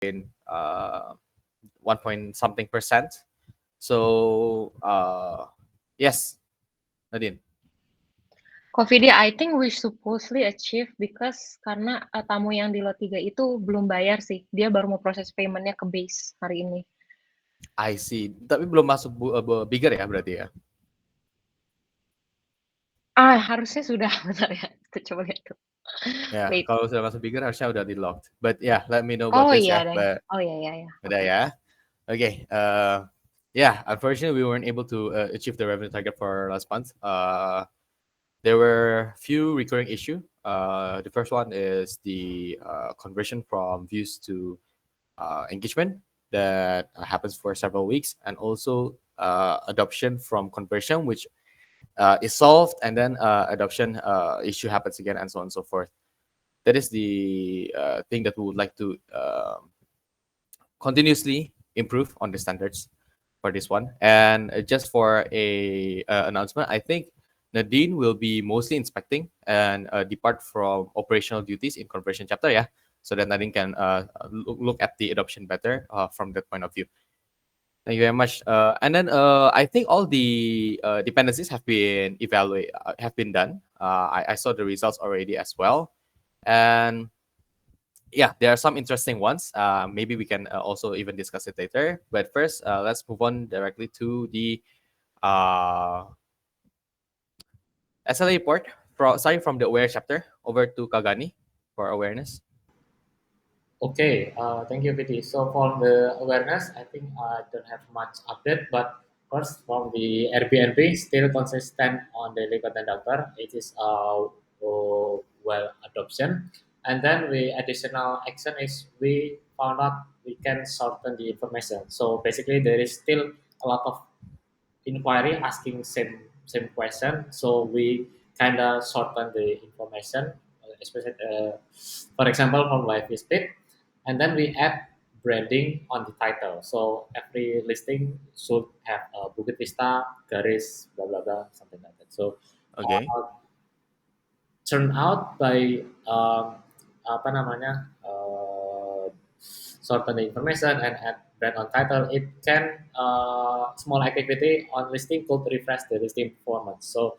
in 1 point something percent. So yes, Nadine. COVID, I think we supposedly achieve because karena tamu yang di lot 3 itu belum bayar sih. Dia baru mau proses paymentnya ke base hari ini. I see. Tapi belum masuk bigger ya berarti ya? Harusnya sudah. Bentar ya, kita coba lihat tuh. Ya, Wait. kalau sudah masuk bigger harusnya udah di locked. But yeah, let me know about Oh this iya ya. deh. But Oh iya. udah Okay. ya. Okay. Yeah, unfortunately we weren't able to achieve the revenue target for last month. There were few recurring issue. The first one is the conversion from views to engagement that happens for several weeks, and also adoption from conversion, which is solved, and then adoption issue happens again, and so on and so forth. That is the thing that we would like to continuously improve on the standards for this one. And just for a announcement, I think Nadine will be mostly inspecting and depart from operational duties in conversion chapter, yeah, so that Nadine can look at the adoption better from that point of view. Thank you very much. And then I think all the dependencies have been have been done. I saw the results already as well, and yeah, there are some interesting ones. Maybe we can also even discuss it later. But first, let's move on directly to the uh, SLA report. Starting from the aware chapter, over to Kagani for awareness. Okay, thank you, Viti. So for the awareness, I think I don't have much update, but first from the Airbnb, still consistent on daily content doctor. It is well adoption, and then the additional action is we found out we can shorten the information. So basically, there is still a lot of inquiry asking same question, so we kind of shorten the information, especially for example from live visit, and then we add branding on the title. So every listing should have a Bukit Vista, garis, blah blah blah, something like that. So Okay. turn out by apa namanya shorten the information and add brand on title, it can small activity on listing could refresh the listing performance. So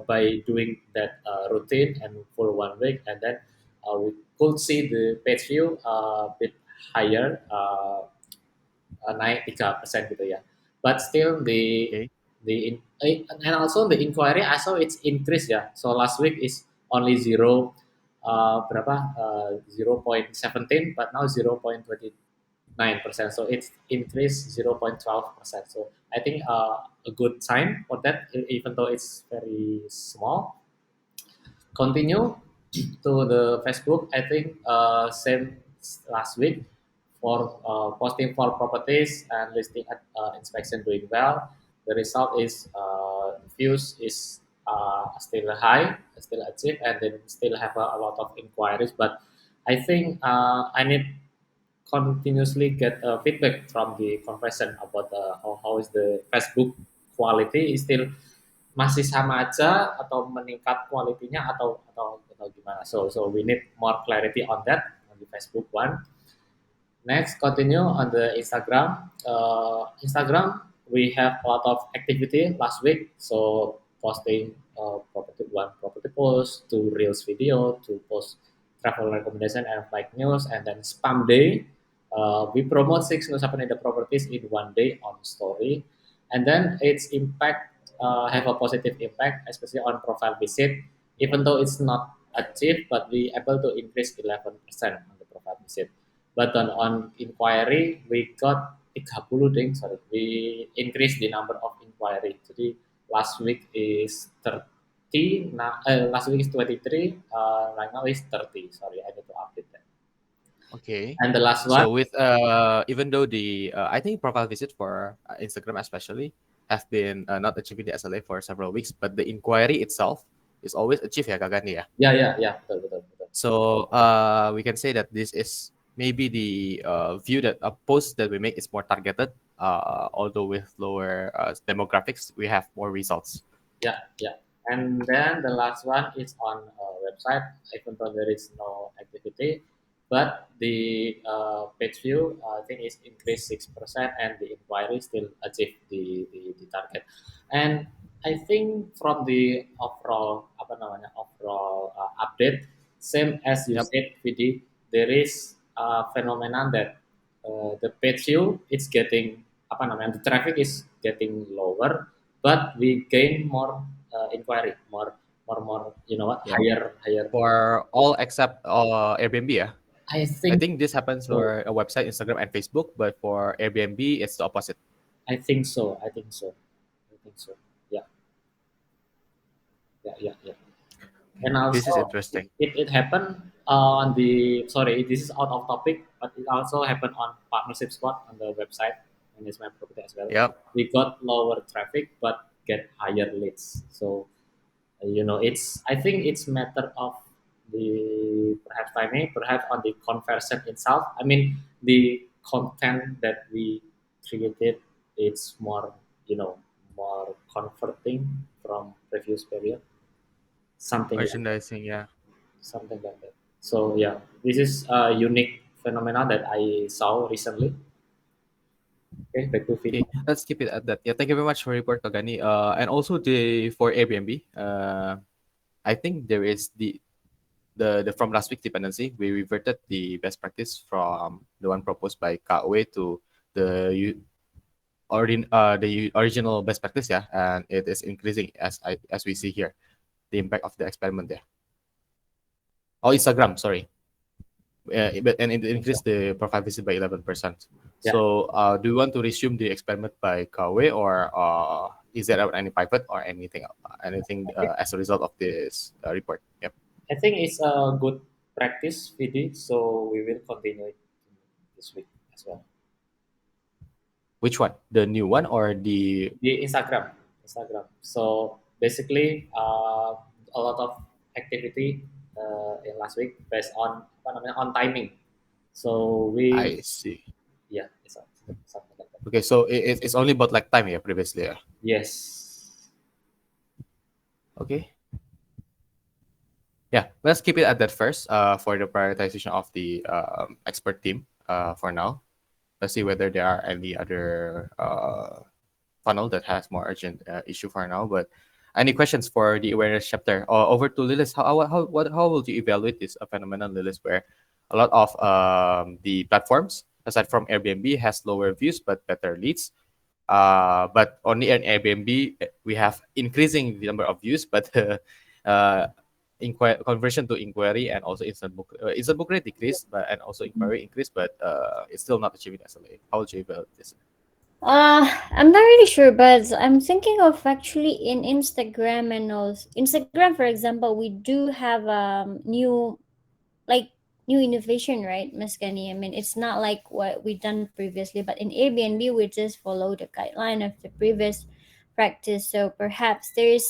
by doing that routine and for 1 week, and then we could see the page view a bit higher, naik 3% gitu ya. But still Okay. and also the inquiry I saw it's increase ya. So last week is only berapa 0.17, but now 0.29%. So it's increased 0.12%. So I think a good sign for that, even though it's very small. Continue to the Facebook. I think same last week for posting for properties and listing at inspection doing well. The result is views is still high, still achieved, and then still have a lot of inquiries. But I think I need continuously get feedback from the conversion about how is the Facebook quality is still masih sama aja atau meningkat kualitinya atau gimana. So we need more clarity on that on the Facebook one. Next, continue on the Instagram. Instagram, we have a lot of activity last week. So posting property post, to reels video, to post travel recommendation and flight news, and then spam day. We promote 6 Nusapindah properties in 1 day on story, and then its impact have a positive impact, especially on profile visit. Even though it's not achieved, but we able to increase 11% on the profile visit. But on inquiry, we got 30 ding, sorry. We increased the number of inquiry. Jadi last week is 30, last week is 23, right now is 30. Sorry, I need to update that. Okay. And the last one, So with even though the I think profile visit for Instagram especially have been not achieving the SLA for several weeks, but the inquiry itself is always achieved ya Kagani ya. yeah, betul. So we can say that this is maybe the view that a post that we make is more targeted, although with lower demographics, we have more results. Yeah. And then the last one is on website, even though there is no activity, but the page view I think is increased 6%, and the inquiry still achieve the target. And I think from the overall overall update, same as you Yep. said, VD, there is a phenomenon that the page view is getting the traffic is getting lower, but we gain more inquiry, more Yeah. higher. For all except Airbnb, yeah. I I think think this happens so. for a website, Instagram, and Facebook, but for Airbnb, it's the opposite. I think so. I think so. I think so. Yeah, yeah. And This is also, interesting. it happened on the, sorry, this is out of topic, but it also happened on partnership spot on the website and it's my property as well. Yep. We got lower traffic but get higher leads. So it's, I think it's matter of the perhaps timing, perhaps on the conversion itself. I mean, the content that we created, it's more, more comforting from previous period, something like Merchandising, yeah. something like that. So yeah, this is a unique phenomena that I saw recently. Okay, back to Okay, video. let's keep it at that. Yeah, thank you very much for report, Kagani. And also the for Airbnb, I think there is the from last week dependency. We reverted the best practice from the one proposed by Kawe to the the original best practice, yeah, and it is increasing as we see here the impact of the experiment there. Oh, Instagram, sorry. But and it increased the profile visit by 11%. Yeah, So, do you want to resume the experiment by Kawe, or is there any pivot or anything as a result of this report? Yep. I think it's a good practice, VD. So we will continue it this week as well. Which one? The new one or the? The Instagram. So basically, a lot of activity in last week based on on timing. So we, I see. yeah, it's something like that. Okay, so it's only about like time here previously. Yeah. Yes. Okay. Yeah, let's keep it at that first. For the prioritization of the expert team. For now, let's see whether there are any other funnel that has more urgent issue for now. But any questions for the awareness chapter? Over to Lilis. How will you evaluate this phenomenon, Lilis, where a lot of the platforms aside from Airbnb has lower views but better leads. But only on Airbnb we have increasing the number of views, but uh, conversion to inquiry and also instant book rate decreased, but and also inquiry increased, but it's still not achieving SLA. How would you evaluate this? I'm not really sure, but I'm thinking of actually in Instagram and also Instagram, for example, we do have like new innovation, right, Miss Kenny? I mean, it's not like what we done previously, but in Airbnb, we just follow the guideline of the previous practice. So perhaps there's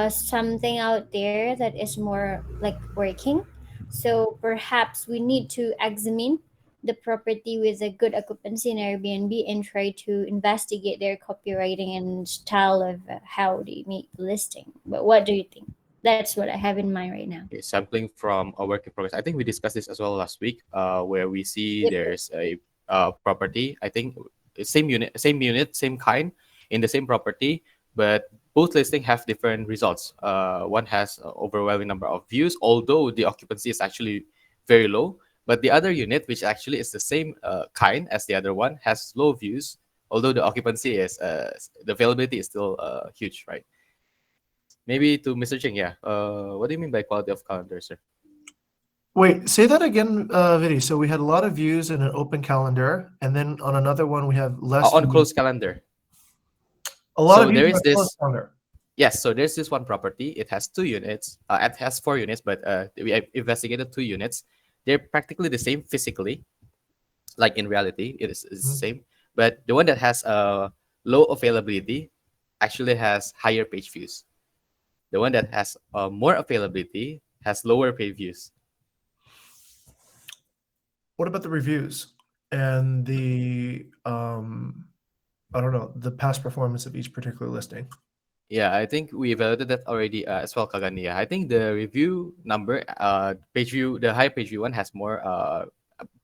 something out there that is more like working. So perhaps we need to examine the property with a good occupancy in Airbnb and try to investigate their copywriting and style of how they make the listing. But what do you think? That's what I have in mind right now. Okay, sampling from a work in progress. I think we discussed this as well last week, where we see Yep. there's a property. I think same unit, same kind in the same property, but both listing have different results. One has overwhelming number of views, although the occupancy is actually very low. But the other unit, which actually is the same kind as the other one, has low views, although the occupancy is the availability is still huge, right? Maybe to Mr. Ching, yeah. What do you mean by quality of calendar, sir? Wait, say that again, Vidi. So we had a lot of views in an open calendar, and then on another one we have less On views. closed calendar. A lot So of views there on is a closed this. calendar. Yes, so there's this one property. It has 2 units. It has 4 units, but we have investigated 2 units. They're practically the same physically, like in reality, it's the Mhm. same. But the one that has low availability actually has higher page views. The one that has more availability has lower page views. What about the reviews and the I don't know, the past performance of each particular listing? Yeah, I think we evaluated that already as well, Kagani. Yeah, I think the review number, page view, the high page view one has more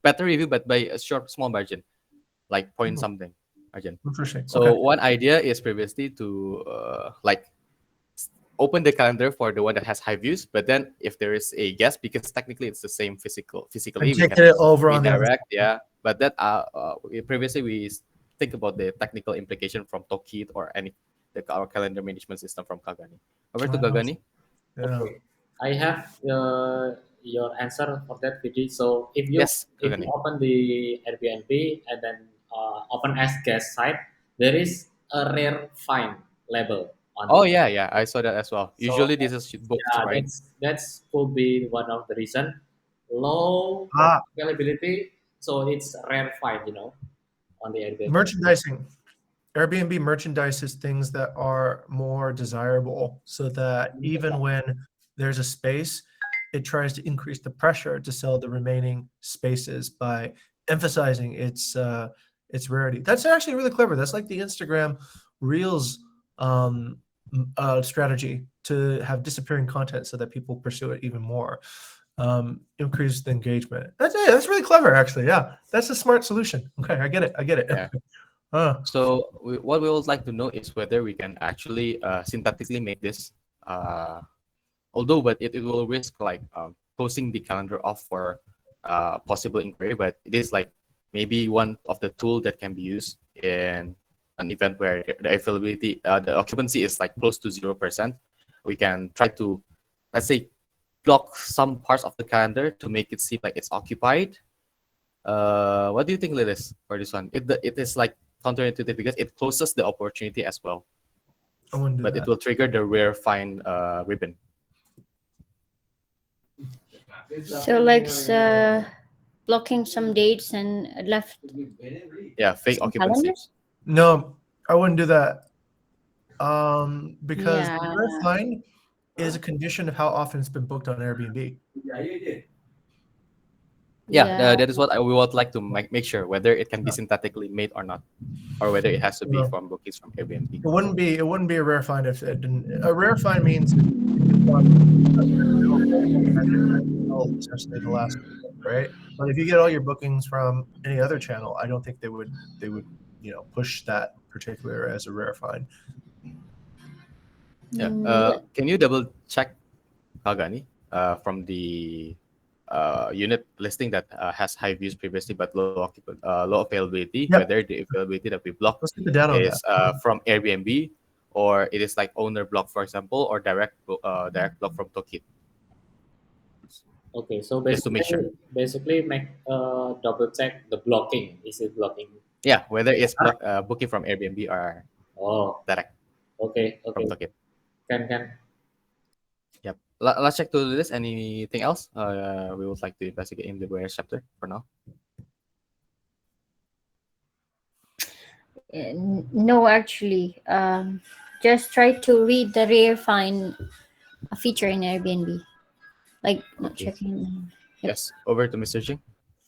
better review, but by a small margin, like point Oh, something margin. interesting. So Okay. one idea is previously to like open the calendar for the one that has high views, but then if there is a guest, because technically it's the same physically, And we take can it over on the other redirect. side. Yeah, but that previously think about the technical implication from Tokit or our calendar management system from Kagani. Over to Wow. Kagani. Yeah. Okay, I have your answer for that, Vidi. So Yes, if you Kagani. open the Airbnb and then open as guest site, there is a rare find label on Oh it. yeah, yeah, I saw that as well. So Usually this is booked, yeah, right? that's could be one of the reason. Low Ah, availability, so it's rare find, on the Airbnb. merchandising. Airbnb merchandises things that are more desirable so that even when there's a space, it tries to increase the pressure to sell the remaining spaces by emphasizing its rarity. That's actually really clever. That's like the Instagram Reels strategy to have disappearing content so that people pursue it even more. Increase the engagement. That's really clever, actually. Yeah, that's a smart solution. Okay, I get it. I get it. Yeah. So what we would like to know is whether we can actually synthetically make this, although but it will risk like closing the calendar off for possible inquiry, but it is like maybe one of the tool that can be used in an event where the availability, the occupancy is like close to 0%. We can try to, let's say, block some parts of the calendar to make it seem like it's occupied. What do you think, Lilis, for this one? It is like counterintuitive because it closes the opportunity as well, I wouldn't do but it that. will trigger the rare find ribbon. So like blocking some dates and left Yeah, fake some occupancy. calendars. No, I wouldn't do that. Because Yeah. the rare find is a condition of how often it's been booked on Airbnb. Yeah, that is what we would like to make sure whether it can be synthetically made or not, or whether it has to be No. from bookings from Airbnb. It wouldn't be a rare find if it didn't. A rare find means essentially the last, right? But if you get all your bookings from any other channel, I don't think they would push that particular as a rare find. Yeah. Mm, Can you double check, Kagani, from the unit listing that has high views previously but low availability, Yep. whether the availability that we blocked Let's get the data on is that. from Airbnb or it is like owner block, for example, or direct block from Tokit, Okay, so just to make sure. basically make double check the blocking. Is it blocking? Yeah, whether it's booking from Airbnb or Oh, direct okay, from okay. Tokit. Can. Yep. Let's check to this. Anything else we would like to investigate in the awareness chapter for now? no, actually, just try to read the rare find feature in Airbnb, like Okay. checking. Yes. Over to Mr. Jing.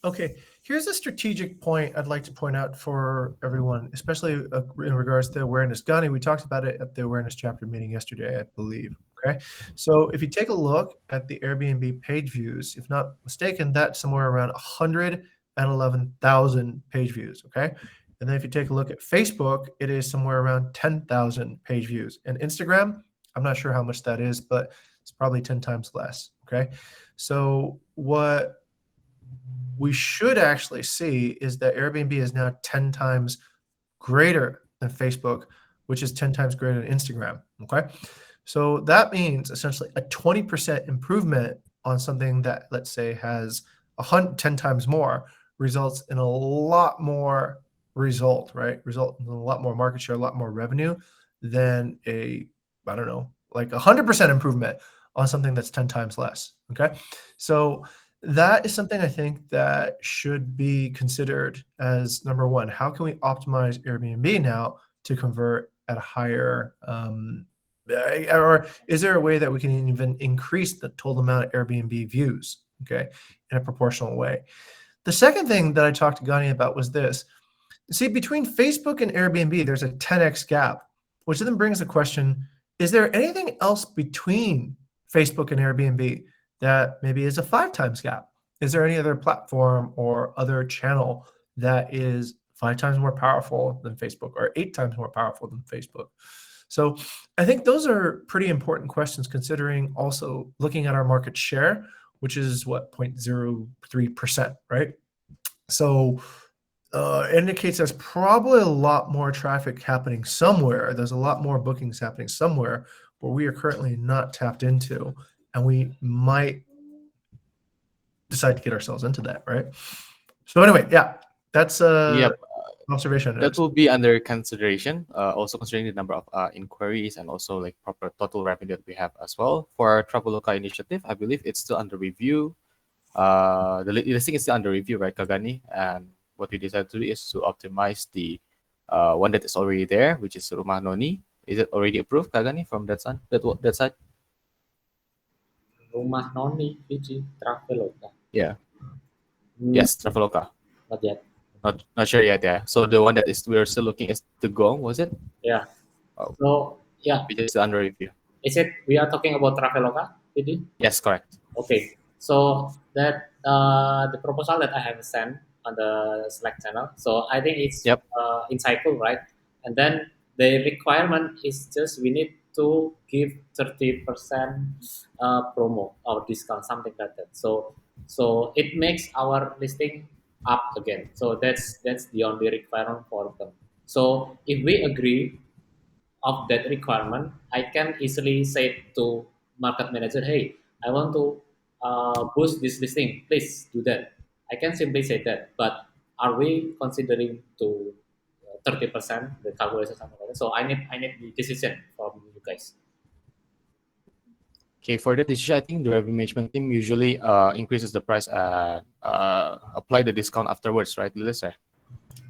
Okay, here's a strategic point I'd like to point out for everyone, especially in regards to awareness. Gani, we talked about it at the awareness chapter meeting yesterday, I believe. Okay, so if you take a look at the Airbnb page views, if not mistaken, that's somewhere around 111,000 page views. Okay, and then if you take a look at Facebook, it is somewhere around 10,000 page views. And Instagram, I'm not sure how much that is, but it's probably 10 times less. Okay, so what we should actually see is that Airbnb is now 10 times greater than Facebook, which is 10 times greater than Instagram. Okay. So that means essentially a 20% improvement on something that, let's say, has 10 times more results in a lot more result in a lot more market share, a lot more revenue than like 100% improvement on something that's 10 times less. Okay. So that is something I think that should be considered as number one. How can we optimize Airbnb now to convert at a higher, or is there a way that we can even increase the total amount of Airbnb views, okay, in a proportional way? The second thing that I talked to Gani about was this. See, between Facebook and Airbnb, there's a 10x gap, which then brings the question, is there anything else between Facebook and Airbnb that maybe is a 5 times gap? Is there any other platform or other channel that is 5 times more powerful than Facebook or 8 times more powerful than Facebook? So I think those are pretty important questions, considering also looking at our market share, which is what, 0.03%, right? So it indicates there's probably a lot more traffic happening somewhere. There's a lot more bookings happening somewhere where we are currently not tapped into, and we might decide to get ourselves into that, right? So anyway, yeah, that's Yep. observation. That will be under consideration, also considering the number of inquiries and also like proper total revenue that we have as well. For our Traveloka initiative, I believe it's still under review. The listing is still under review, right, Kagani? And what we decided to do is to optimize the one that is already there, which is Rumah Noni. Is it already approved, Kagani, from that side? That side? Rumah Noni, Fiji, Traveloka. Yeah. Hmm, Yes, Traveloka. Not yet. Not sure yet. Yeah. So the one that is we're still looking is the Gong, was it? Yeah. Oh. So yeah, Which is under review. is it we are talking about Traveloka, Fiji? Yes, correct. Okay. So that the proposal that I have sent on the Slack channel. So I think it's Yep. insightful, right? And then the requirement is just we need to give 30% promo or discount, something like that. So it makes our listing up again. So that's the only requirement for them. So if we agree of that requirement, I can easily say to market manager, hey, I want to boost this listing. Please do that. I can simply say that. But are we considering to 30% the calculation something like that? So I need the decision from you guys. Okay, for that decision, I think the revenue management team usually increases the price and apply the discount afterwards, right, Lisa?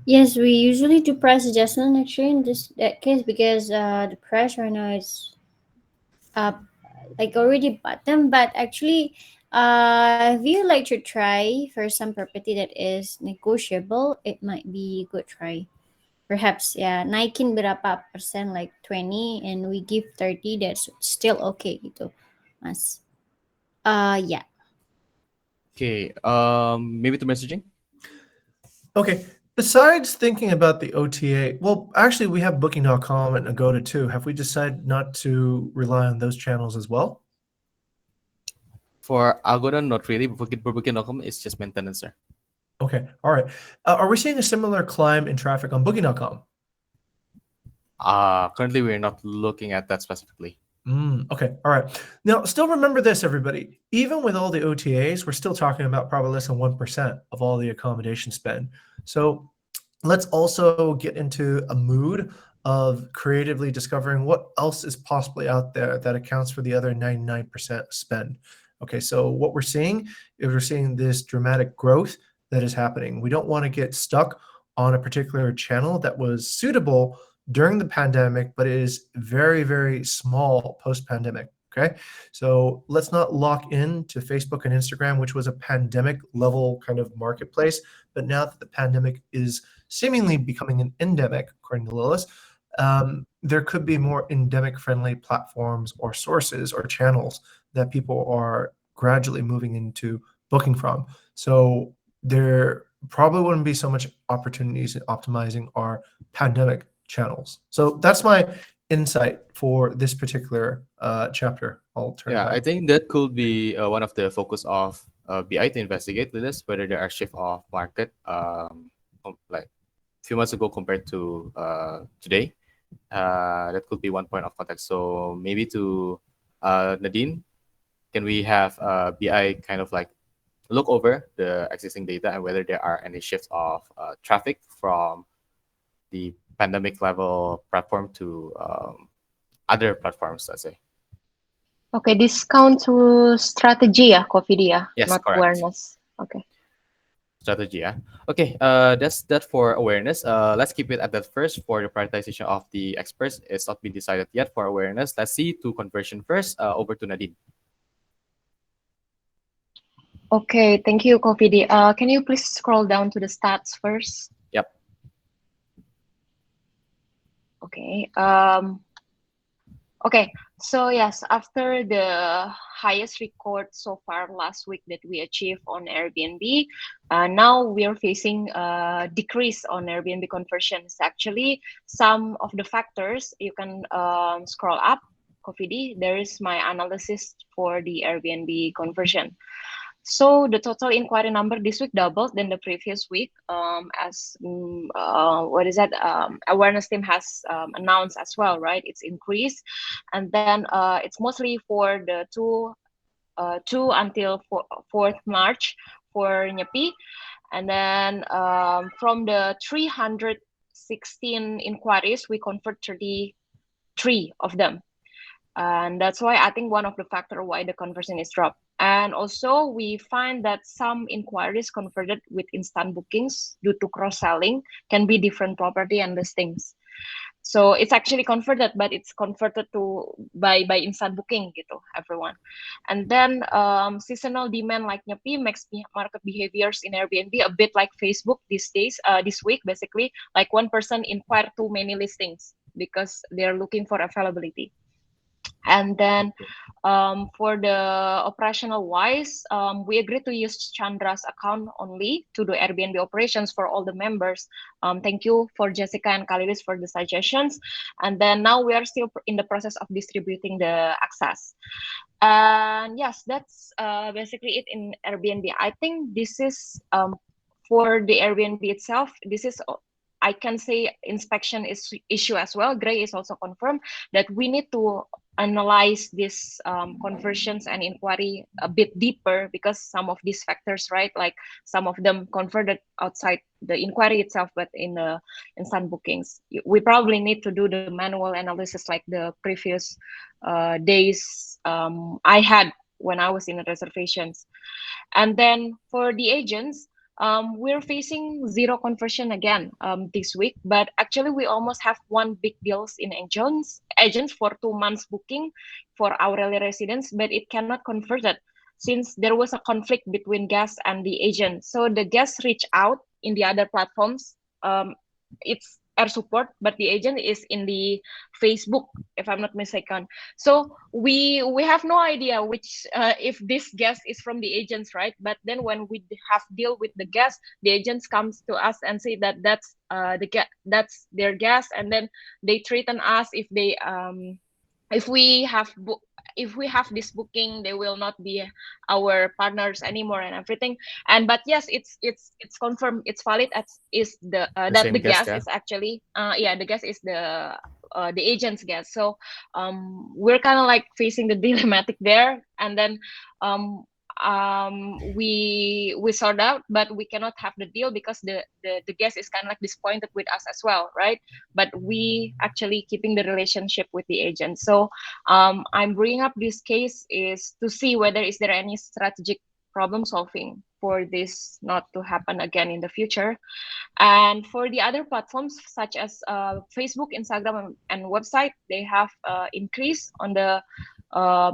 Yes, we usually do price adjustment actually in that case, because the price right now is like already bottom. But actually, if you like to try for some property that is negotiable, it might be a good try. Perhaps, yeah, naikin berapa persen, like 20, and we give 30, that's still okay gitu, Mas. Yeah. Okay, maybe to messaging. Okay. Besides thinking about the OTA, well, actually, we have Booking.com and Agoda too. Have we decided not to rely on those channels as well? For Agoda, not really. Booking.com is just maintenance, sir. Okay. All right. Are we seeing a similar climb in traffic on Booking.com? Currently, we're not looking at that specifically. Okay. All right. Now, still remember this, everybody. Even with all the OTAs, we're still talking about probably less than 1% of all the accommodation spend. So let's also get into a mood of creatively discovering what else is possibly out there that accounts for the other 99% spend. Okay. So what we're seeing is we're seeing this dramatic growth that is happening. We don't want to get stuck on a particular channel that was suitable during the pandemic, but it is very, very small post-pandemic. Okay. So let's not lock in to Facebook and Instagram, which was a pandemic level kind of marketplace. But now that the pandemic is seemingly becoming an endemic, according to Lilith, there could be more endemic friendly platforms or sources or channels that people are gradually moving into booking from. So there probably wouldn't be so much opportunities in optimizing our pandemic channels. So that's my insight for this particular chapter. I'll turn it Yeah, back. I think that could be one of the focus of BI to investigate with this, whether there are shift of market like a few months ago compared to today. That could be one point of contact. So maybe to Nadine, can we have BI kind of like look over the existing data and whether there are any shifts of traffic from the pandemic level platform to other platforms, let's say. Okay, discount to strategy ya, Coffee ya, Yes, not correct. awareness. Okay. Strategy, yeah. Okay, that's that for awareness. Let's keep it at that first. For the prioritization of the experts, it's not been decided yet. For awareness, let's see to conversion first. Over to Nadine. Okay, thank you, Coffee. Can you please scroll down to the stats first? Yep. Okay. Okay, so yes, after the highest record so far last week that we achieved on Airbnb, now we are facing a decrease on Airbnb conversions. Actually, some of the factors you can scroll up, Coffee D. There is my analysis for the Airbnb conversion. So the total inquiry number this week doubled than the previous week, as what is that? Awareness team has announced as well, right? It's increased, and then it's mostly for the 2 until 4th March for Nyepi, and then from the 316 inquiries, we convert 33 of them, and that's why I think one of the factor why the conversion is dropped. And also we find that some inquiries converted with instant bookings due to cross selling can be different property and listings. So it's actually converted, but it's converted to by instant booking gitu, everyone. And then seasonal demand like Nyepi makes market behaviors in Airbnb a bit like Facebook these days. This week, basically, like one person inquired too many listings because they're looking for availability. And then for the operational wise, we agreed to use Chandra's account only to do Airbnb operations for all the members. Thank you for Jessica and Kalilis for the suggestions. And then now we are still in the process of distributing the access. And yes, that's basically it in Airbnb. I think this is for the Airbnb itself. This is I can say inspection is issue as well. Gray is also confirmed that we need to analyze these conversions and inquiry a bit deeper because some of these factors, right, like some of them converted outside the inquiry itself, but in the instant bookings, we probably need to do the manual analysis like the previous days I had when I was in the reservations. And then for the agents, we're facing zero conversion again this week, but actually we almost have one big deals in agents for 2 months booking for hourly residents, but it cannot convert it since there was a conflict between guests and the agent. So the guests reach out in the other platforms. It's air support, but the agent is in the Facebook, if I'm not mistaken. So we have no idea which if this guest is from the agents, right? But then when we have deal with the guest, the agents comes to us and say that that's their guest, and then they threaten us if we have if we have this booking, they will not be our partners anymore and everything. And but yes, it's confirmed, it's valid as is the The that same the guest, guest yeah. is actually the guest is the agent's guest. So we're kind of like facing the dilemmatic there, and then we sort out, but we cannot have the deal because the guest is kind of like disappointed with us as well, right? But we actually keeping the relationship with the agent. So I'm bringing up this case is to see whether is there any strategic problem solving for this not to happen again in the future. And for the other platforms such as Facebook, Instagram, and website, they have increased on the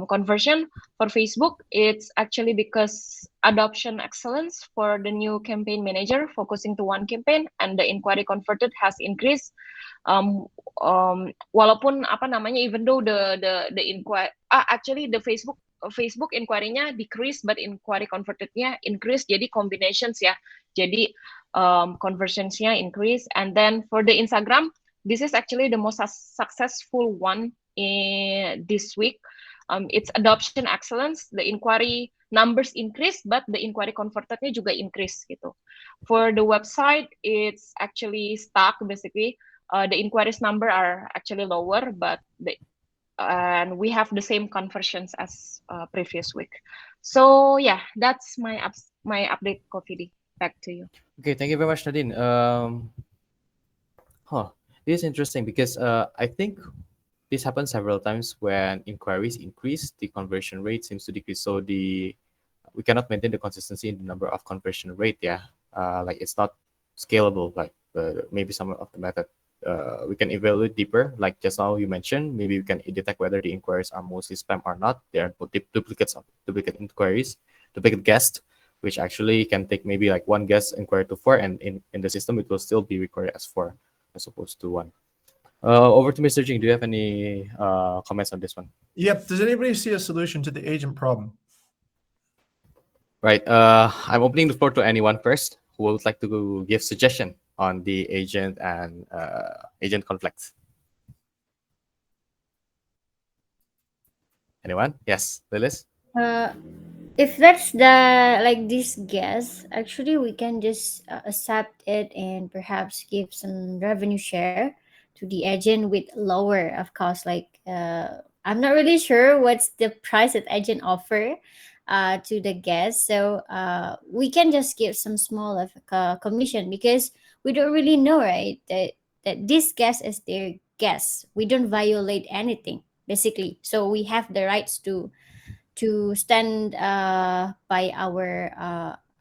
conversion. For Facebook, it's actually because adoption excellence for the new campaign manager focusing to one campaign, and the inquiry converted has increased. Walaupun apa namanya, even though the inquiry actually the Facebook inquiry-nya decrease, but inquiry converted-nya increase. Jadi combinations ya. Jadi conversions-nya increase. And then for the Instagram, this is actually the most successful one in this week. It's adoption excellence. The inquiry numbers increase, but the inquiry converted-nya juga increase gitu. For the website, it's actually stuck basically. The inquiries number are actually lower, but and we have the same conversions as previous week. So yeah, that's my update, Coffee. Back to you. Okay, thank you very much, Nadine. This is interesting because I think this happens several times when inquiries increase, the conversion rate seems to decrease. So we cannot maintain the consistency in the number of conversion rate. Yeah, like it's not scalable. Like maybe some of the method we can evaluate deeper. Like just now you mentioned, maybe we can detect whether the inquiries are mostly spam or not. They are duplicates of duplicate inquiries, duplicate guests, which actually can take maybe like one guest inquiry to four, and in the system it will still be recorded as four as opposed to one. Over to Mr. Jing. Do you have any comments on this one? Yep. Does anybody see a solution to the agent problem? Right. I'm opening the floor to anyone first who would like to give suggestion on the agent and agent conflicts. Anyone? Yes, Lilis? Uh, if that's the like this guess, actually we can just accept it and perhaps give some revenue share to the agent with lower of cost. Like I'm not really sure what's the price that agent offer to the guest, so we can just give some small of commission because we don't really know, right? That this guest is their guest. We don't violate anything basically, so we have the rights to stand by our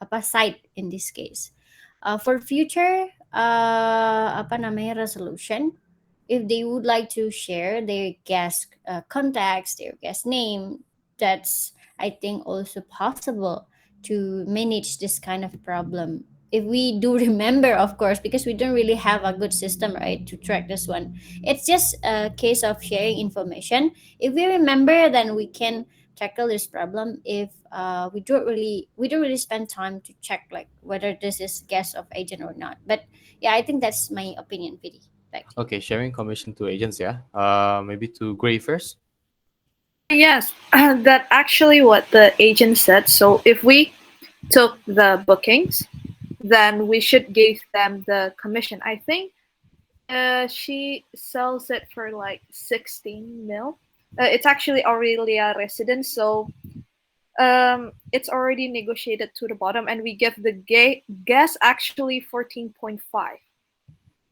apa side in this case. For future apa namanya resolution, if they would like to share their guest contacts, their guest name, that's I think also possible to manage this kind of problem. If we do remember, of course, because we don't really have a good system, right, to track this one. It's just a case of sharing information. If we remember, then we can tackle this problem. If we don't really spend time to check like whether this is guest of agent or not. But yeah, I think that's my opinion, PD. Back to you. Okay, sharing commission to agents, yeah. Maybe to Gray first. Yes, that actually what the agent said. So if we took the bookings, then we should give them the commission. I think she sells it for like 16 mil. It's actually Aurelia residence, so it's already negotiated to the bottom, and we give the guest actually 14.5.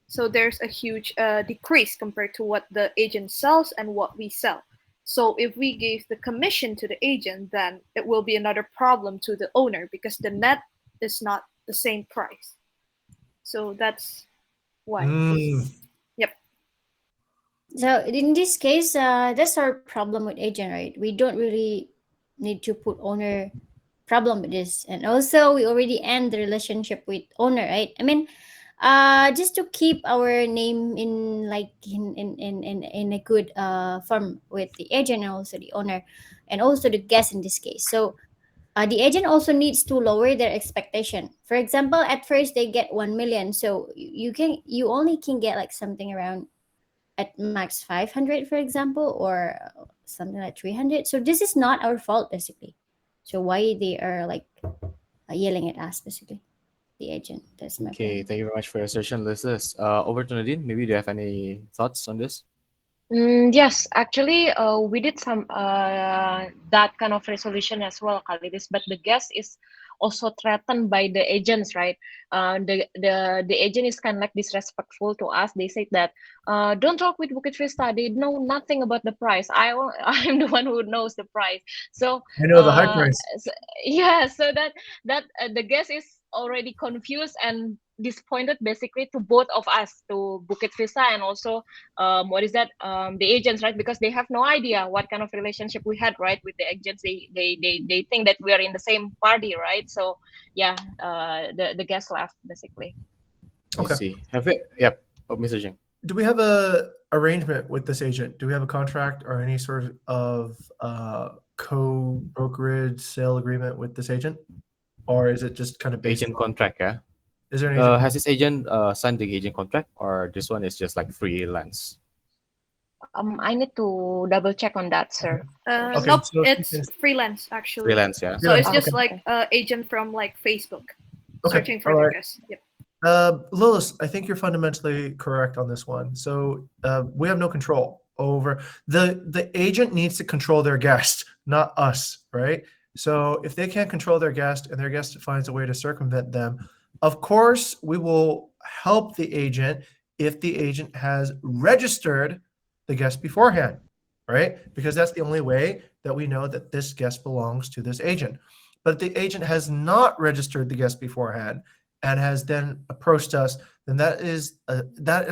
So there's a huge decrease compared to what the agent sells and what we sell. So if we gave the commission to the agent, then it will be another problem to the owner because the net is not the same price. So that's why. Yep. So in this case, that's our problem with agent, right? We don't really need to put owner problem with this, and also we already end the relationship with owner, right? I mean, just to keep our name in like in a good form with the agent and also the owner, and also the guest in this case. So the agent also needs to lower their expectation. For example, at first they get 1 million, so you only can get like something around at max 500, for example, or something like 300. So this is not our fault basically. So why they are like yelling at us basically, the agent? That's my Okay, point. thank you very much for your session, Lilis. Over to Nadine. Maybe do you have any thoughts on this? Yes, actually, we did some that kind of resolution as well, Khalidis. But the guest is also threatened by the agents, right? The agent is kind of like disrespectful to us. They said that don't talk with Bukit Vista. They know nothing about the price. I'm the one who knows the price. So I know the high price. yeah, so that the guest is already confused and disappointed basically to both of us, to Bukit Vista and also what is that the agents, right? Because they have no idea what kind of relationship we had, right, with the agents. They think that we are in the same party, right? So yeah, the guest left basically. I Okay. see. Have it? Yep. Oh, Mr. Jing. Do we have a arrangement with this agent? Do we have a contract or any sort of co-brokerage sale agreement with this agent, or is it just kind of based Agent on? contract, yeah. Is there an agent? Has this agent signed the agent contract, or this one is just like freelance? I need to double check on that, sir. Okay, Nope, so if you it's can- freelance actually. Freelance, yeah. So it's Freelance, just okay. like agent from like Facebook Okay, searching for all their right. guests. Yep. Lilith, I think you're fundamentally correct on this one. So we have no control over the agent needs to control their guest, not us, right? So if they can't control their guest and their guest finds a way to circumvent them, of course we will help the agent if the agent has registered the guest beforehand, right? Because that's the only way that we know that this guest belongs to this agent. But if the agent has not registered the guest beforehand and has then approached us, then that is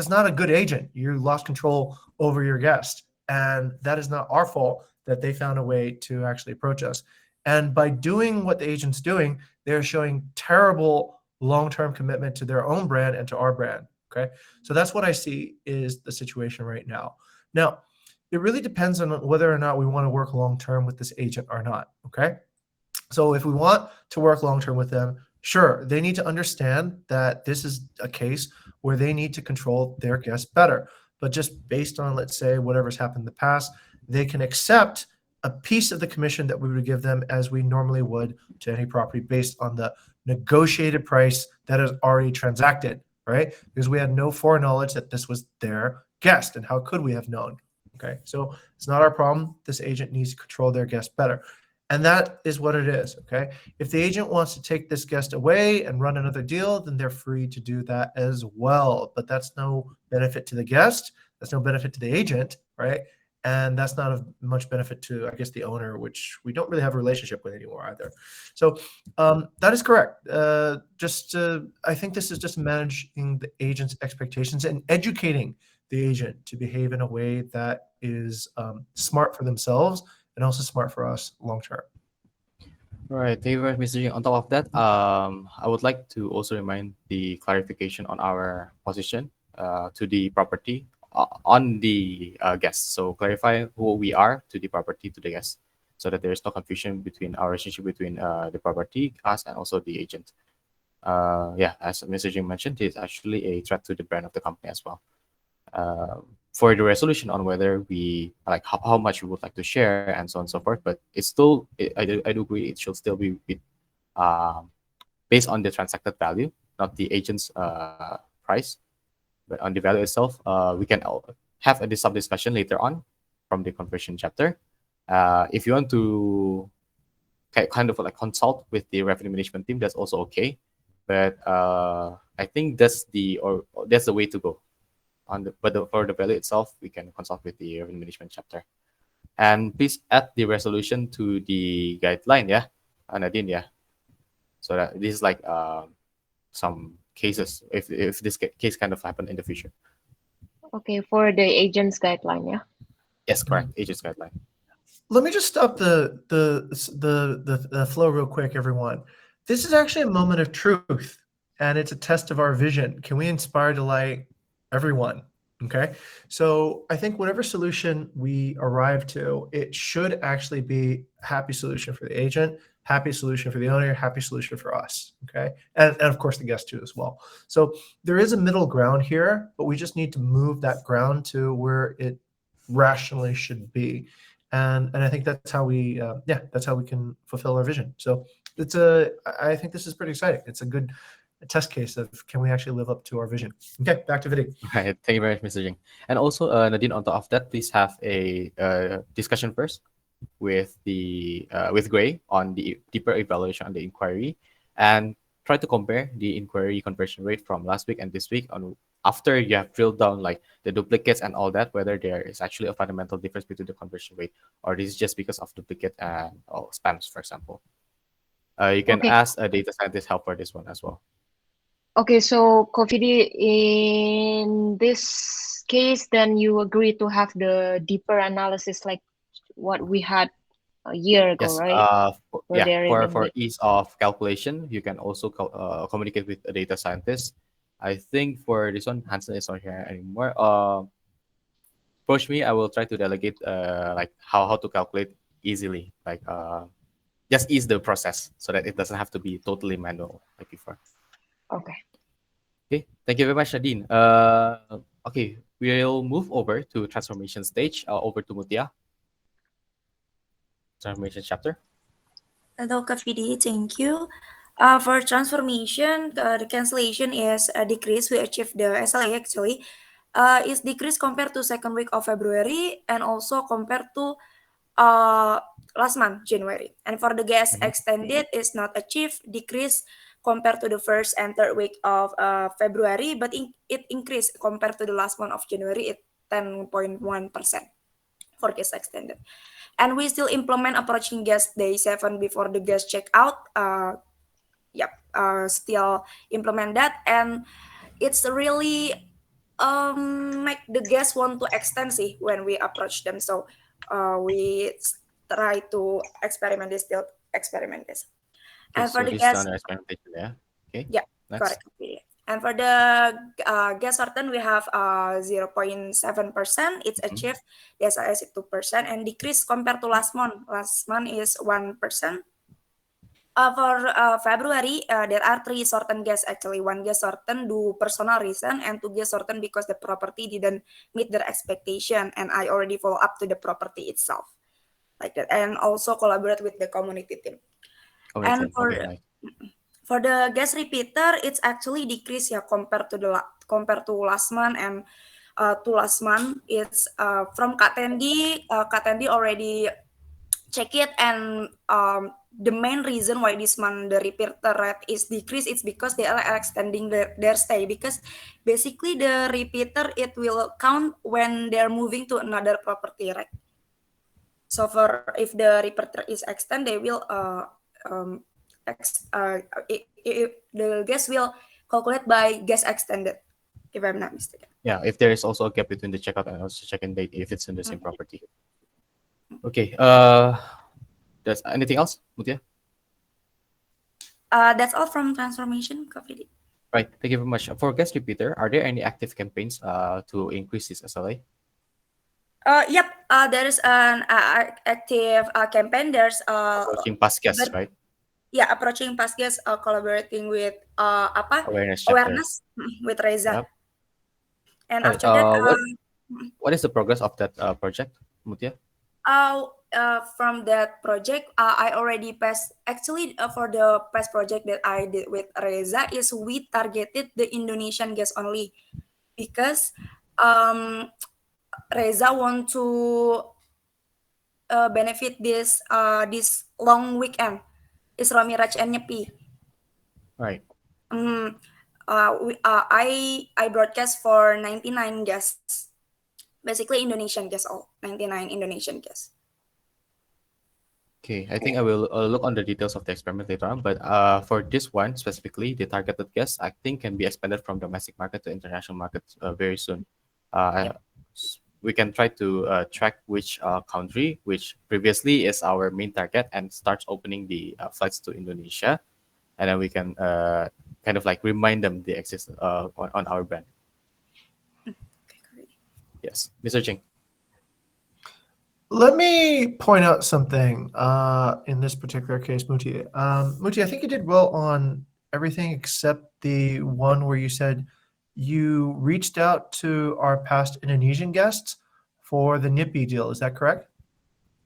not a good agent. You lost control over your guest, and that is not our fault that they found a way to actually approach us. And by doing what the agent's doing, they're showing terrible long-term commitment to their own brand and to our brand. Okay, so that's what I see is the situation right now. Now, it really depends on whether or not we want to work long term with this agent or not. Okay, so if we want to work long term with them, sure, they need to understand that this is a case where they need to control their guests better. But just based on, let's say, whatever's happened in the past, they can accept a piece of the commission that we would give them as we normally would to any property based on the negotiated price that is already transacted, right? Because we had no foreknowledge that this was their guest, and how could we have known? Okay, so it's not our problem. This agent needs to control their guests better. And that is what it is, okay? If the agent wants to take this guest away and run another deal, then they're free to do that as well. But that's no benefit to the guest. That's no benefit to the agent, right? And that's not of much benefit to, I guess, the owner, which we don't really have a relationship with anymore either. So that is correct. I think this is just managing the agent's expectations and educating the agent to behave in a way that is smart for themselves and also smart for us long term. Right. Thank you very much, Mr. Jing. On top of that, I would like to also remind the clarification on our position to the property on the guests. So clarify who we are to the property to the guests, so that there is no confusion between our relationship between the property, us, and also the agent. Yeah, as Mr. Jing mentioned, it's actually a threat to the brand of the company as well. For the resolution on whether we like how much we would like to share and so on and so forth, but it's still I do agree it should still be um, based on the transacted value, not the agent's price, but on the value itself. We can have a sub discussion later on from the conversion chapter. If you want to kind of like consult with the revenue management team, that's also okay. But I think that's the way to go. For the value itself, we can consult with the revenue management chapter. And please add the resolution to the guideline, yeah, Nadine, yeah. So that this is like some cases if this case kind of happen in the future. Okay, for the agent's guideline, yeah. Yes, correct. Agent's guideline. Let me just stop the flow real quick, everyone. This is actually a moment of truth, and it's a test of our vision. Can we inspire delight everyone? Okay, so I think whatever solution we arrive to, it should actually be a happy solution for the agent, happy solution for the owner, happy solution for us. Okay, and of course the guest too as well. So there is a middle ground here, but we just need to move that ground to where it rationally should be. And I think that's how we that's how we can fulfill our vision. So I think this is pretty exciting. It's a good test case of can we actually live up to our vision. Okay, back to Vidi. Right. Thank you very much, Mr. Jing. And also, Nadine, on top of that, please have a discussion first with with Gray on the deeper evaluation on the inquiry, and try to compare the inquiry conversion rate from last week and this week on after you have drilled down like the duplicates and all that, whether there is actually a fundamental difference between the conversion rate or this is just because of duplicate and spams, for example. You can Okay. ask a data scientist help for this one as well. Okay, so Kofidi, in this case, then you agree to have the deeper analysis like what we had a year ago, Yes. right? Yeah. they're For in ease of calculation, you can also communicate with a data scientist. I think for this one, Hansen is not here anymore. Approach me. I will try to delegate like how to calculate easily. Like just ease the process so that it doesn't have to be totally manual like before. Okay. Okay. Thank you very much, Nadine. Okay, we'll move over to transformation stage. Over to Mutia. Transformation chapter. Hello, Kavidi. Thank you. For transformation, the cancellation is a decrease. We achieved the SLA actually. Is decreased compared to second week of February and also compared to last month, January. And for the gas extended is not achieved, decrease compared to the first and third week of February, but it increased compared to the last month of January, it 10.1% for gas extended. And we still implement approaching guest day 7 before the guest check out. Still implement that, and it's really make the guests want to extend see when we approach them. So we try to experiment this. Okay, And for so the this is guests, under experimentation, yeah. Okay. yeah, Next. correct. And for the guest certain, we have 0.7%. It's Mhm. achieved. The SIS is 2% and decreased compared to last month. Last month is 1%. For February, there are three certain guests actually. One guest certain due personal reason and two guest certain because the property didn't meet their expectation and I already follow up to the property itself like that and also collaborate with the community team. And Community. Okay, nice. for the guest repeater, it's actually decreased ya compared to last month and to last month. It's from Katendi. Katendi already check it and the main reason why this month the repeater rate is decreased is because they are extending their stay because basically the repeater it will count when they're moving to another property, right? So for if the repeater is extend, they will the guest will calculate by guest extended, if I'm not mistaken. Yeah, if there is also a gap between the checkout and also check-in date, if it's in the same Mhm. property. Okay. Does anything else, Mutia? That's all from transformation coffee. Right. Thank you very much. For guest repeater, are there any active campaigns to increase this SLA? Yep. There is an active campaign. There's Approaching past guests, but right? yeah, approaching past guests, collaborating with apa Awareness chapter. awareness with Reza, Yep. and Right. after that, What is the progress of that project, Mutia? from that project, I already passed. Actually, for the past project that I did with Reza, is we targeted the Indonesian guests only because um, Reza want to benefit this long weekend. Isra Miraj and Nyepi. Right. Mm, I broadcast for 99 guests, basically Indonesian guests, all 99 Indonesian guests. Okay, I think I will look on the details of the experiment later on, but for this one specifically, the targeted guests, I think can be expanded from domestic market to international markets very soon. Yep. We can try to track which country, which previously is our main target, and starts opening the flights to Indonesia, and then we can kind of like remind them they exist on our brand. Okay, great. Yes, Mr. Ching. Let me point out something in this particular case, Muti. Muti, I think you did well on everything except the one where you said you reached out to our past Indonesian guests for the Nippy deal. Is that correct?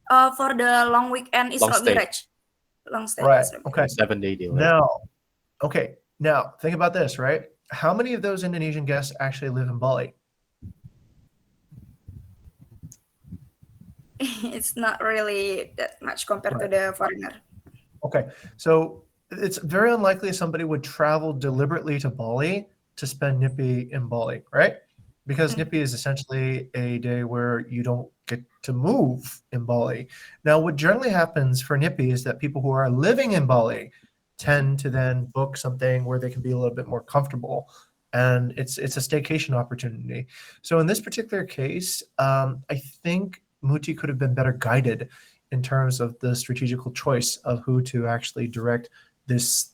For the long weekend Long Isra stay, Miraj, long stay Right. Isra Miraj. Okay. 7-day deal, right? Now think about this, right? How many of those Indonesian guests actually live in Bali? It's not really that much compared to Right. the foreigner. Okay. So it's very unlikely somebody would travel deliberately to Bali to spend Nippy in Bali, right? Because Nippy is essentially a day where you don't get to move in Bali. Now, what generally happens for Nippy is that people who are living in Bali tend to then book something where they can be a little bit more comfortable, and it's a staycation opportunity. So in this particular case, I think Muti could have been better guided in terms of the strategical choice of who to actually direct this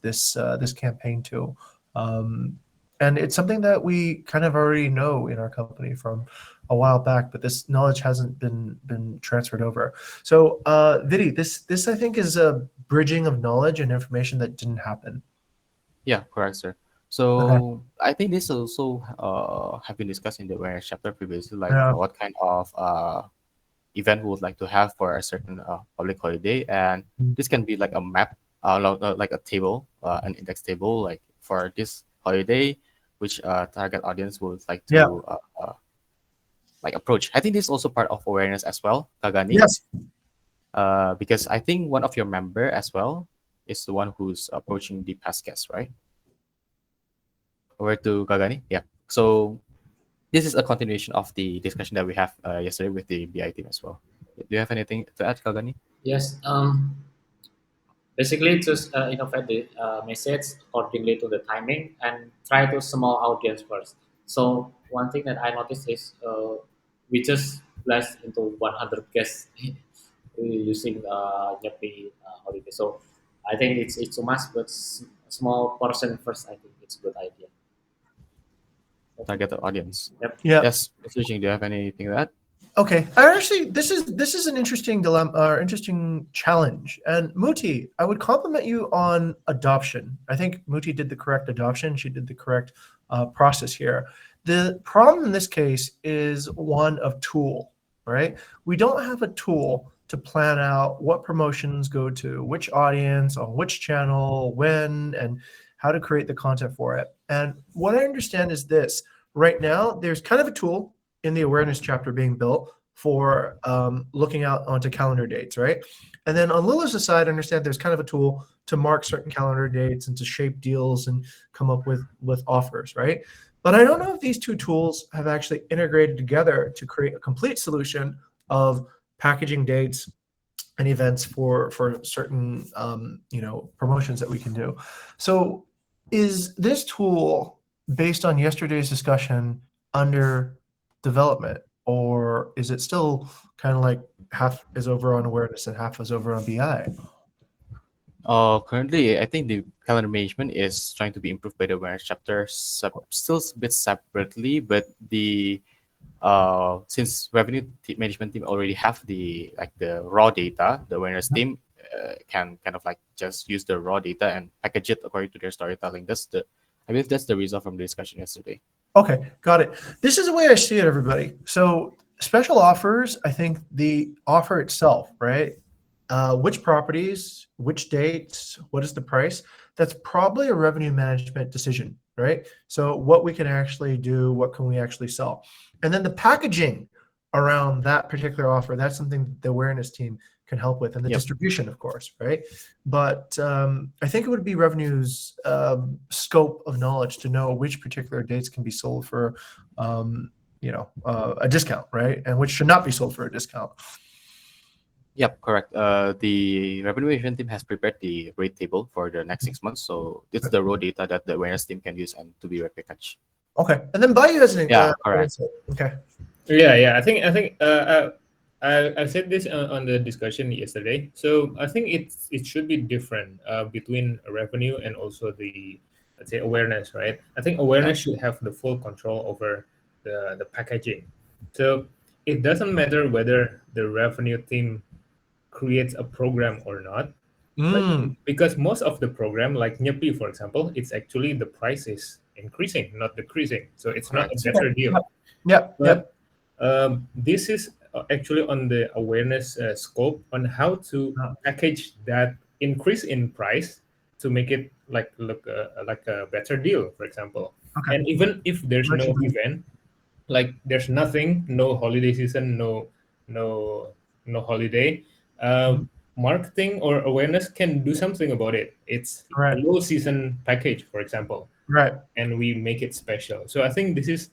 campaign to. And it's something that we kind of already know in our company from a while back, but this knowledge hasn't been transferred over. So, Vidi, this I think is a bridging of knowledge and information that didn't happen. Yeah, correct, sir. Okay. So I think this also have been discussed in the awareness chapter previously, like Yeah. what kind of event we would like to have for a certain public holiday, and this can be like a map, like a table, an index table, like for this holiday, which target audience would like Yeah. to like approach. I think this is also part of awareness as well, Kagani, Yes. because I think one of your member as well is the one who's approaching the past guest, right? Over to Kagani. Yeah. So this is a continuation of the discussion that we have yesterday with the BI team as well. Do you have anything to add, Kagani? Yes. Basically, just innovate the message accordingly to the timing and try to small audience first. So one thing that I noticed is we just blast into 100 guests using Nyepi holiday. So I think it's too much, but small portion first. I think it's a good idea. target audience. Yeah. Yes, Mr. Jing, do you have anything to add? Okay. I actually, this is an interesting dilemma or interesting challenge. And Muti, I would compliment you on adoption. I think Muti did the correct adoption. She did the correct process here. The problem in this case is one of tool, right? We don't have a tool to plan out what promotions go to which audience on which channel, when, and how to create the content for it. And what I understand is this: right now, there's kind of a tool in the awareness chapter being built for looking out onto calendar dates, right? And then on Lila's side, I understand there's kind of a tool to mark certain calendar dates and to shape deals and come up with offers, right? But I don't know if these two tools have actually integrated together to create a complete solution of packaging dates and events for certain promotions that we can do. So is this tool, based on yesterday's discussion, under development, or is it still kind of like half is over on awareness and half is over on BI? Currently, I think the calendar management is trying to be improved by the awareness chapter, still a bit separately, but the since management team already have the raw data, the awareness team can kind of like just use the raw data and package it according to their storytelling. I believe that's the result from the discussion yesterday. Okay, got it. This is the way I see it, everybody. So special offers, I think the offer itself, right? Which properties, which dates, what is the price? That's probably a revenue management decision, right? So what we can actually do, what can we actually sell? And then the packaging around that particular offer, that's something the awareness team can help with, and the distribution, of course, right? But I think it would be revenue's scope of knowledge to know which particular dates can be sold for, a discount, right? And which should not be sold for a discount. Yep, correct. The revenue management team has prepared the rate table for the next 6 months, so it's the raw data that the awareness team can use and to be repackaged. Okay, and then Bayu has an correct. Okay. Yeah. I think I said this on the discussion yesterday. So I think it should be different between revenue and also the, let's say, awareness, right? I think awareness should have the full control over the packaging. So it doesn't matter whether the revenue team creates a program or not, because most of the program, like Nyepi, for example, it's actually the price is increasing, not decreasing. So it's not a better deal. But this is actually on the awareness scope on how to package that increase in price to make it look like a better deal, for example. And even if there's no event, like there's nothing, no holiday season, no holiday, marketing or awareness can do something about it. It's a low season package, for example, and we make it special. So I think this is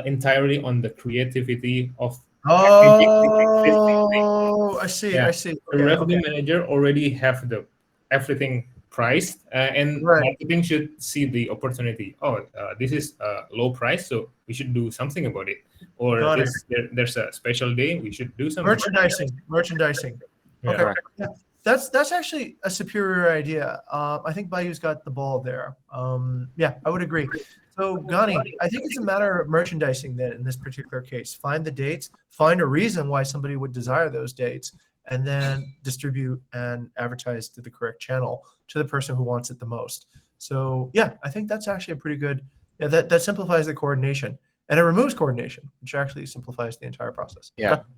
entirely on the creativity of I see. I see. The revenue manager already have everything priced, and marketing should see the opportunity. This is a low price, so we should do something about it. Or there's a special day, we should do something. Merchandising. Okay. Yeah. That's actually a superior idea. I think Bayu's got the ball there. I would agree. So Gani, I think it's a matter of merchandising then in this particular case. Find the dates, find a reason why somebody would desire those dates, and then distribute and advertise to the correct channel to the person who wants it the most. So I think that's actually a pretty good, that simplifies the coordination. And it removes coordination, which actually simplifies the entire process.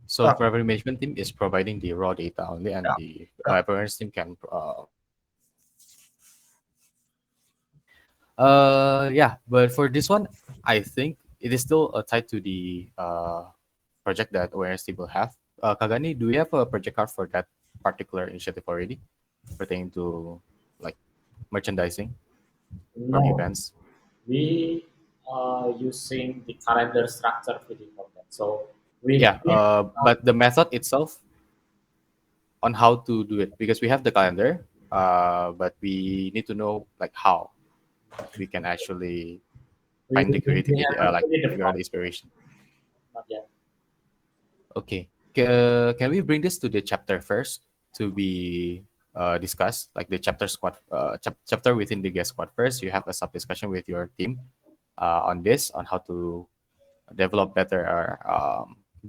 So the revenue management team is providing the raw data only, and the awareness team can but for this one, I think it is still tied to the project that awareness team will have. Kagani, do we have a project card for that particular initiative already, pertaining to like merchandising or events? We are using the calendar structure for the content. So but the method itself on how to do it, because we have the calendar, but we need to know like how we can actually find the creativity, figure out the inspiration. Not yet. Okay. Can we bring this to the chapter first to be discussed, like the chapter squad, chapter within the guest squad first? You have a sub discussion with your team on this, on how to develop better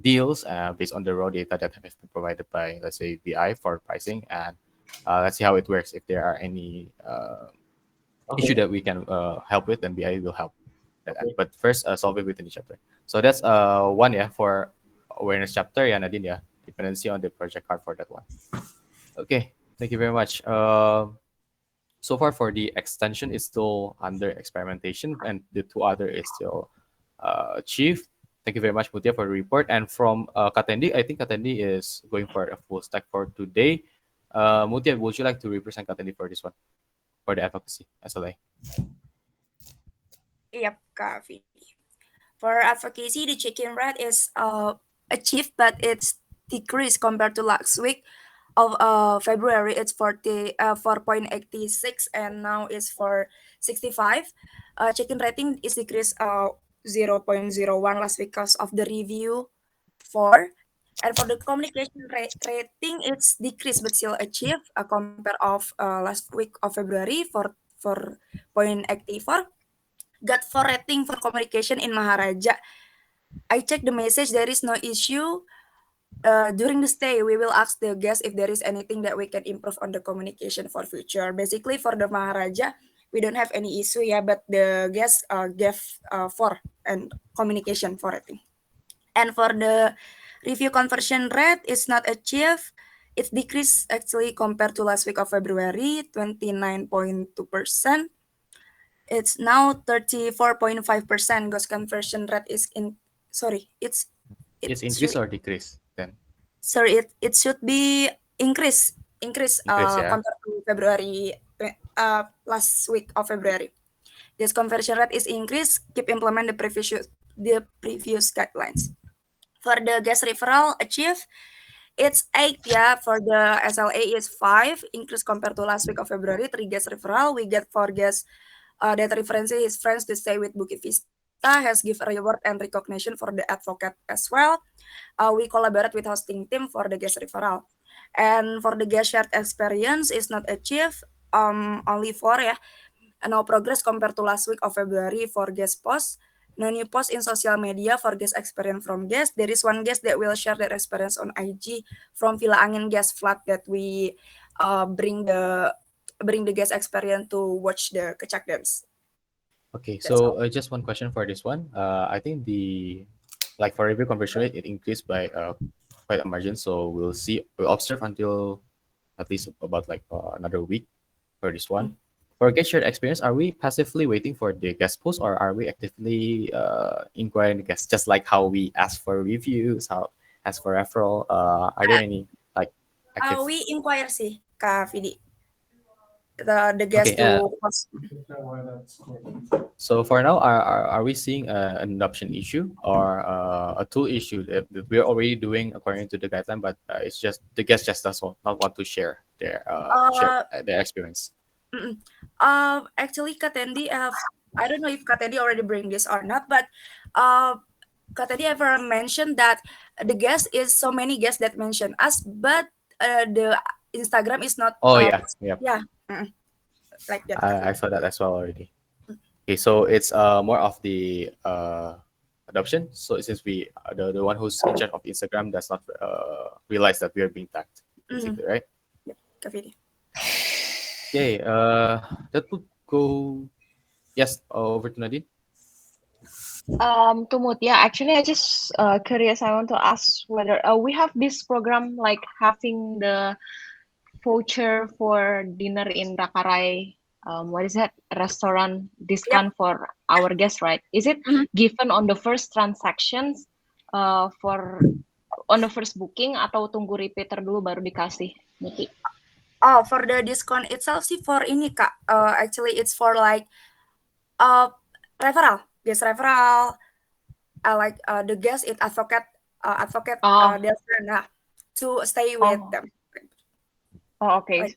deals based on the raw data that have been provided by, let's say, BI for pricing, and let's see how it works. If there are any issue that we can help with, then BI will help. But first, solve it within the chapter. So that's one, yeah, for awareness chapter. Yeah, Nadine, yeah, dependency on the project card for that one. Okay, thank you very much. So far for the extension, it's still under experimentation, and the two other is still achieved. Thank you very much, Mutia, for the report. And from Katendi, I think Katendi is going for a full stack for today. Mutia, would you like to represent Katendi for this one, for the advocacy SLA? Yep, Kak Vidi. For advocacy, the check-in rate is achieved, but it's decreased compared to last week of February. It's 4.86, and now it's for 65. Check-in rating is decreased 0.01 last week because of the review 4. And for the communication rating, it's decreased but still achieved compared of last week of February for 4.84. Got 4 rating for communication in Maharaja. I checked the message. There is no issue. During the stay, we will ask the guests if there is anything that we can improve on the communication for future. Basically, for the Maharaja, we don't have any issue, yeah, but the guests gave 4 and communication for rating. And for the review conversion rate, it's not achieved. It's decreased actually compared to last week of February, 29.2%. It's now 34.5%. Ghost conversion rate is It's increase or decrease then? Sorry, it should be increase Yeah. compared to February last week of February. This conversion rate is increased. Keep implement the previous guidelines. For the guest referral achieve, it's 8, yeah. For the SLA is 5, increase compared to last week of February. 3 guest referral. We get 4 guests that reference his friends to stay with Bukit Vista, has give a reward and recognition for the advocate as well. We collaborate with hosting team for the guest referral. And for the guest shared experience is not achieved, only 4, yeah. And no progress compared to last week of February for guest post. No new post in social media for guest experience from guest. There is 1 guest that will share their experience on IG from Villa Angin guest flat that we bring the guest experience to watch the Kecak dance. Okay, That's so just one question for this one. I think like for review conversion rate, it increased by quite a margin. So we'll observe until at least about like another week for this one. For guest shared experience, are we passively waiting for the guest post, or are we actively inquiring the guests, just like how we ask for reviews, how ask for referral? Are there any like active? We inquire sih, Kak Vidi. The guest Okay, to post. So for now, are we seeing an adoption issue or a tool issue that we're already doing according to the guideline, but it's just the guest just does not want to share their experience? Actually, Katendi, I don't know if Katendi already bring this or not, but Katendi ever mentioned that the guest is so many guests that mention us, but the Instagram is not. Oh yeah, like that. I saw that as well already. Okay, so it's more of the adoption. So since we the one who's in charge of Instagram does not realize that we are being tagged, basically, right? Yep, Kak Vidi. Okay, that would go. Yes, over to Nadine. To Mutia, actually, I just curious. I want to ask whether we have this program like having the voucher for dinner in Rakarai. What is that? Restaurant discount for our guests, right? Is it given on the first transactions for on the first booking atau tunggu repeater dulu baru dikasih? Muti. Oh, for the discount itself sih for ini Kak. Actually it's for like referral, guest referral. Like the guest it advocate their friend to stay with them. Oh, oke. Okay.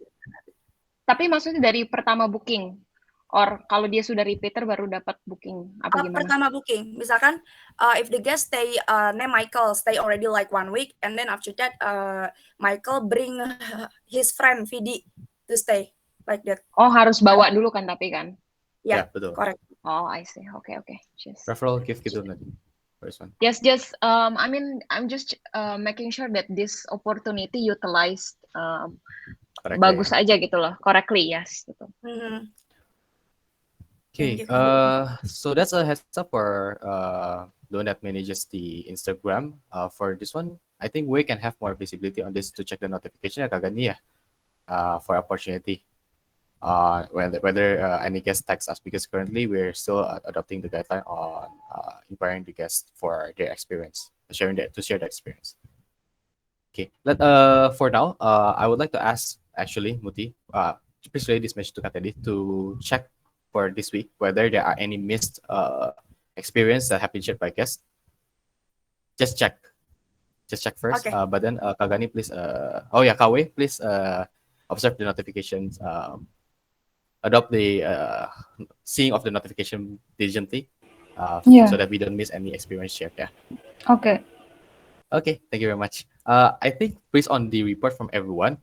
Tapi maksudnya dari pertama booking, or kalau dia sudah repeater baru dapat booking apa gimana? Pertama booking, misalkan if the guest stay name Michael stay already like 1 week, and then after that Michael bring his friend Vidi to stay like that. Oh harus bawa dulu kan tapi kan? Ya, betul. Correct. Oh, I see. Okay, okay. Referral gift gitu Nadine. First one. Yes, I mean, I'm just making sure that this opportunity utilized Correctly, bagus ya. aja gitu loh, correctly, yes, gitu. Mhm. Okay, Thank you. so that's a heads up for the one that manages the Instagram. For this one, I think we can have more visibility on this to check the notification ya kagani ya, for opportunity. Whether any guest text us, because currently we're still adopting the guideline on inquiring the guests for their experience, sharing that to share the experience. Okay, for now, I would like to ask actually Muti, please relay this message to Katedi to check for this week whether there are any missed experience that have been shared by guests. Just check, first. Okay. But then Kagani, please. Oh yeah, Kawe, please observe the notifications. Adopt the seeing of the notification diligently, Yeah. so that we don't miss any experience shared. Yeah. Okay. Okay, thank you very much. I think based on the report from everyone,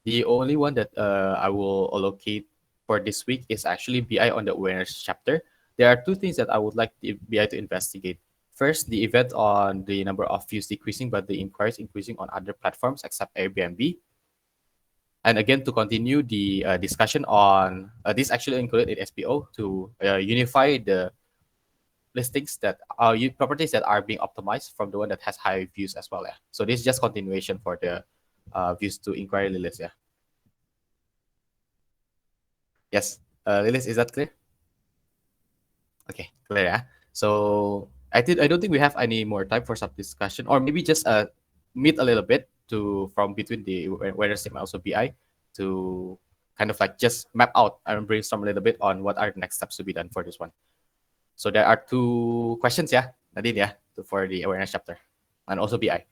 the only one that I will allocate for this week is actually BI on the awareness chapter. There are two things that I would like the BI to investigate. First, the event on the number of views decreasing, but the inquiries increasing on other platforms except Airbnb. And again, to continue the discussion on this actually included in SPO to unify the listings that are properties that are being optimized from the one that has high views as well. Yeah. So this is just continuation for the views to inquiry list. Yeah. Yes. Lilis, is that clear? Okay, clear. Yeah. So I don't think we have any more time for sub discussion, or maybe just meet a little bit to from between the weather sim and also BI to kind of like just map out and brainstorm a little bit on what are the next steps to be done for this one. So there are two questions, yeah, Nadine, yeah, for the awareness chapter, and also BI.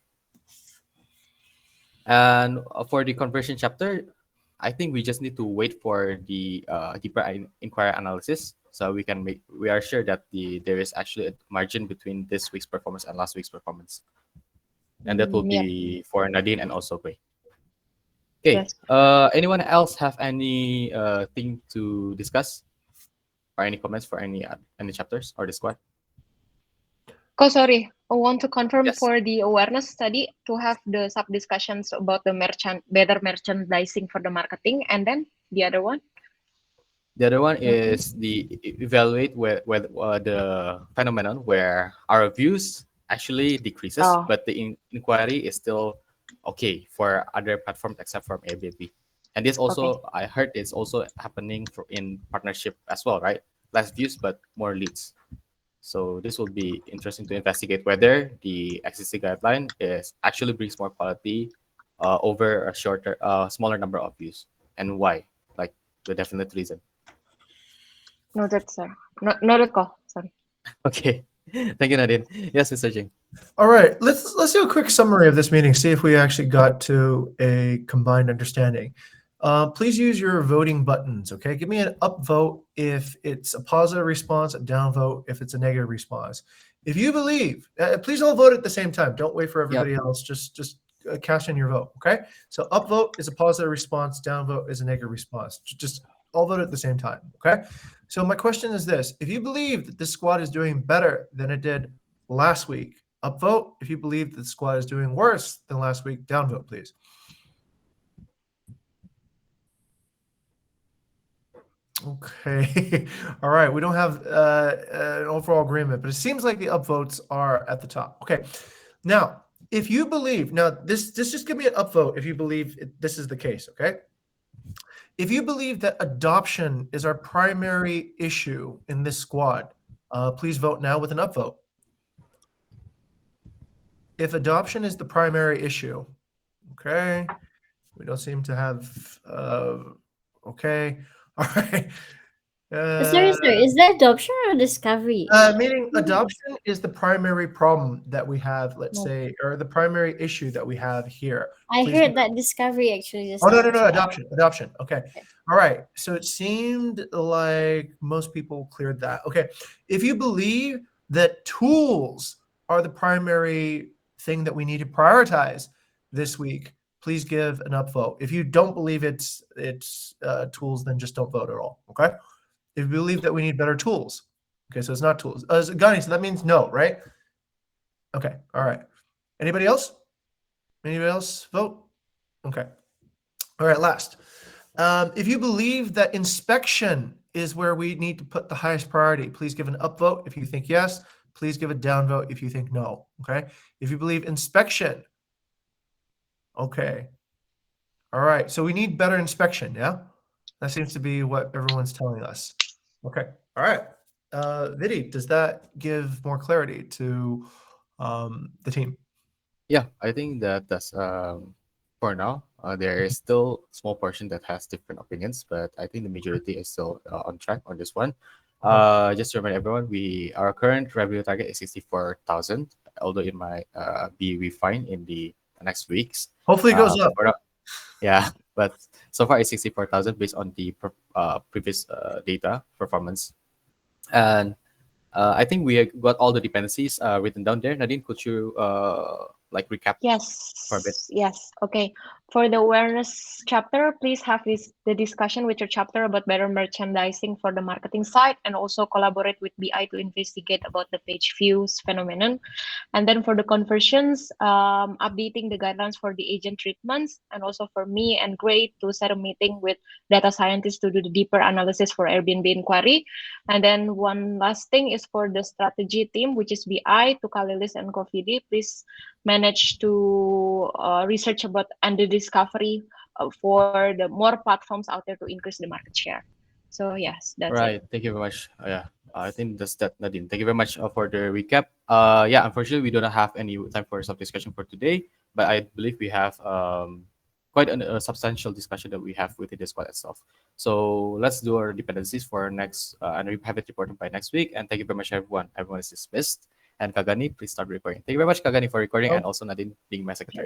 And for the conversion chapter, I think we just need to wait for the deeper inquiry analysis, so we are sure that there is actually a margin between this week's performance and last week's performance, and that will Yep. be for Nadine and also Gray. Okay. Yes. Anyone else have any thing to discuss, or any comments for any chapters or the squad? Oh, sorry. I want to confirm Yes. for the awareness study to have the sub discussions about the better merchandising for the marketing, and then the other one. The other one is the evaluate where the phenomenon where our views actually decreases, Oh. but the inquiry is still okay for other platforms except from Airbnb. And this also, I heard, it's also happening in partnership as well, right? Less views but more leads. So this will be interesting to investigate whether the existing guideline is actually brings more quality over a smaller number of views, and why, like the definite reason. Noted, sir. Noted call. Sorry. Okay. Thank you, Nadine. Yes, Mr. Jing. All right, let's do a quick summary of this meeting. See if we actually got to a combined understanding. Please use your voting buttons. Okay, give me an upvote if it's a positive response, a downvote if it's a negative response. If you believe, please all vote at the same time. Don't wait for everybody else. Just cash in your vote. Okay, so upvote is a positive response, downvote is a negative response. Just all vote at the same time. Okay. So my question is this: if you believe that this squad is doing better than it did last week, upvote. If you believe that the squad is doing worse than last week, downvote, please. Okay. All right. We don't have an overall agreement, but it seems like the upvotes are at the top. Okay. Now, if you believe, this just give me an upvote if you believe this is the case. Okay. If you believe that adoption is our primary issue in this squad, please vote now with an upvote. If adoption is the primary issue, okay, we don't seem to have, okay, all right. Sorry, is that adoption or discovery? Meaning adoption is the primary problem that we have, let's say, or the primary issue that we have here. I Please heard that discovery actually. Just Oh, no, adoption. Okay. All right. So it seemed like most people cleared that. Okay. If you believe that tools are the primary thing that we need to prioritize this week, please give an upvote. If you don't believe it's tools, then just don't vote at all. Okay. If you believe that we need better tools, Okay, so it's not tools. Gani, so that means no, right? Okay, all right. Anybody else? Anybody else vote? Okay. All right, last. If you believe that inspection is where we need to put the highest priority, please give an upvote if you think yes. Please give a downvote if you think no. Okay. If you believe inspection, okay. All right. So we need better inspection. Yeah. That seems to be what everyone's telling us. Okay. All right. Vidi, does that give more clarity to the team? Yeah, I think that that's for now. There is still small portion that has different opinions, but I think the majority is still on track on this one. Just to remind everyone, our current revenue target is 64,000, although it might be refined in the next weeks. Hopefully it goes up. Yeah, but so far it's 64,000 based on the previous data performance. And I think we got all the dependencies written down there. Nadine, could you like recap for a bit? Yes. Okay. For the awareness chapter, please have the discussion with your chapter about better merchandising for the marketing side, and also collaborate with BI to investigate about the page views phenomenon. And then for the conversions, updating the guidelines for the agent treatments, and also for me and Gray to set a meeting with data scientists to do the deeper analysis for Airbnb inquiry. And then one last thing is for the strategy team, which is BI, to Kalilis and Kofidi. Please manage to research about and the discovery for the more platforms out there to increase the market share. So yes, that's Right. it. Thank you very much. Yeah, I think that's that, Nadine. Thank you very much for the recap. Yeah, unfortunately, we don't have any time for some discussion for today, but I believe we have quite a substantial discussion that we have within the squad itself. So let's do our dependencies for next, and we have it reported by next week. And thank you very much, everyone. Everyone is dismissed. And Kagani, please start recording. Thank you very much, Kagani, for recording, and also Nadine being my secretary.